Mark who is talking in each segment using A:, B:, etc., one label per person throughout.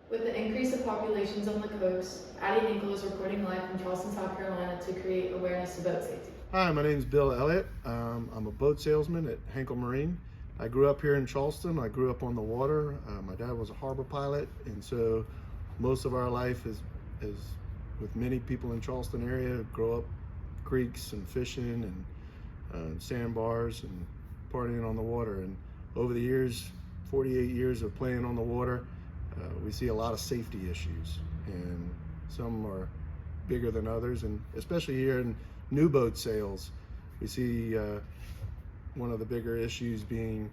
A: With the increase of populations on the coast, Addie Hinkle is reporting live from Charleston, South Carolina to create awareness to boat safety.
B: Hi, my name is Bill Elliott. I'm a boat salesman at Hinkle Marine. I grew up here in Charleston. I grew up on the water. My dad was a harbor pilot, and so most of our life is with many people in Charleston area, grow up creeks and fishing and sandbars and partying on the water. And over the years, 48 years of playing on the water, we see a lot of safety issues, and some are bigger than others, and especially here in new boat sales, we see one of the bigger issues being,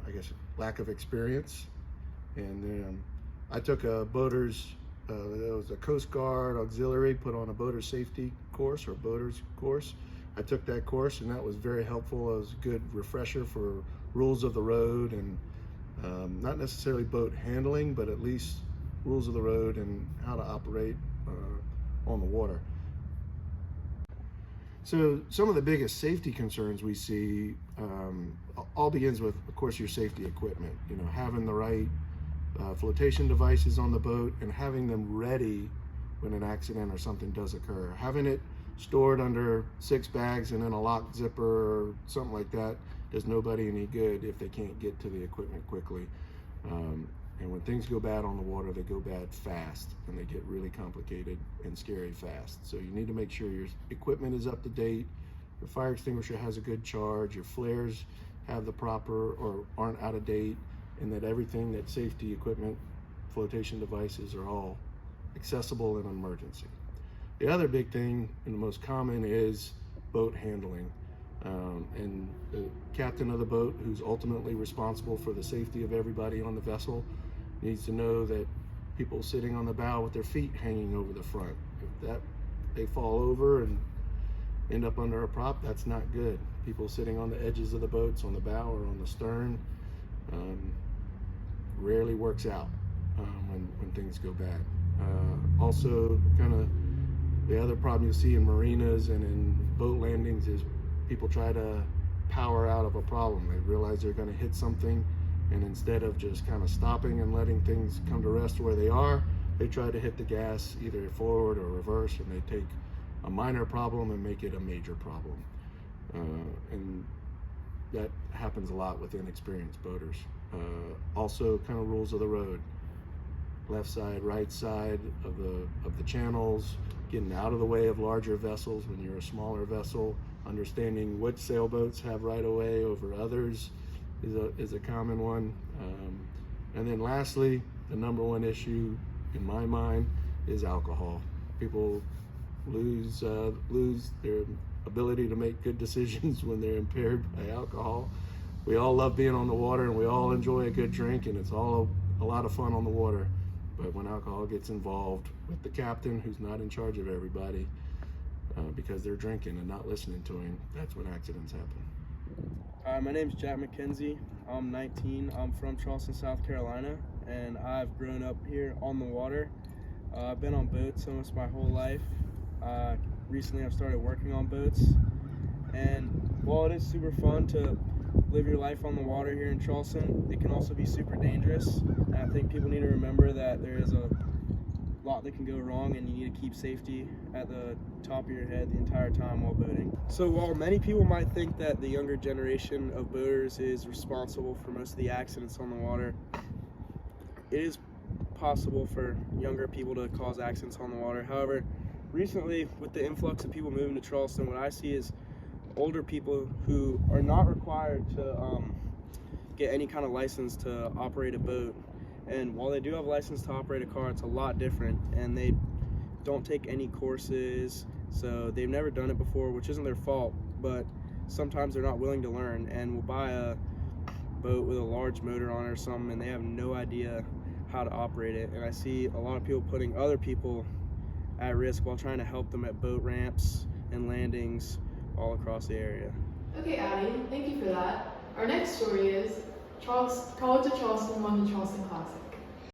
B: I guess, lack of experience. And I took a boaters, it was a Coast Guard auxiliary, put on a boater safety course or boaters course. I took that course, and that was very helpful. It was a good refresher for rules of the road, and not necessarily boat handling, but at least rules of the road and how to operate on the water. So some of the biggest safety concerns we see all begins with, of course, your safety equipment. You know, having the right flotation devices on the boat and having them ready when an accident or something does occur. Having it stored under 6 bags and in a locked zipper or something like that does nobody any good if they can't get to the equipment quickly. And when things go bad on the water, they go bad fast, and they get really complicated and scary fast. So you need to make sure your equipment is up to date, your fire extinguisher has a good charge, your flares have the proper or aren't out of date, and that everything, that safety equipment, flotation devices are all accessible in an emergency. The other big thing, and the most common, is boat handling. And the captain of the boat, who's ultimately responsible for the safety of everybody on the vessel, needs to know that people sitting on the bow with their feet hanging over the front, if they fall over and end up under a prop, that's not good. People sitting on the edges of the boats, on the bow or on the stern, rarely works out when things go bad. Also, kind of the other problem you see in marinas and in boat landings is people try to power out of a problem. They realize they're going to hit something, and instead of just kind of stopping and letting things come to rest where they are, they try to hit the gas either forward or reverse, and they take a minor problem and make it a major problem. And that happens a lot with inexperienced boaters. Also, kind of rules of the road. Left side, right side of the channels, getting out of the way of larger vessels when you're a smaller vessel, understanding which sailboats have right of way over others is a common one. And then lastly, the number one issue in my mind is alcohol. People lose their ability to make good decisions when they're impaired by alcohol. We all love being on the water, and we all enjoy a good drink, and it's all a lot of fun on the water. But when alcohol gets involved with the captain, who's not in charge of everybody, because they're drinking and not listening to him, that's when accidents happen.
C: Hi, my name's Jack McKenzie. I'm 19. I'm from Charleston, South Carolina, and I've grown up here on the water. I've been on boats almost my whole life. Recently I've started working on boats, and while it is super fun to live your life on the water here in Charleston, it can also be super dangerous. And I think people need to remember that there is a lot that can go wrong, and you need to keep safety at the top of your head the entire time while boating. So while many people might think that the younger generation of boaters is responsible for most of the accidents on the water, it is possible for younger people to cause accidents on the water. However, recently, with the influx of people moving to Charleston, what I see is older people who are not required to get any kind of license to operate a boat. And while they do have a license to operate a car, it's a lot different, and they don't take any courses, so they've never done it before, which isn't their fault, but sometimes they're not willing to learn and will buy a boat with a large motor on it or something, and they have no idea how to operate it. And I see a lot of people putting other people at risk while trying to help them at boat ramps and landings all across the area.
A: Okay, Addie, thank you for that. Our next story is College of Charleston won the Charleston Classic.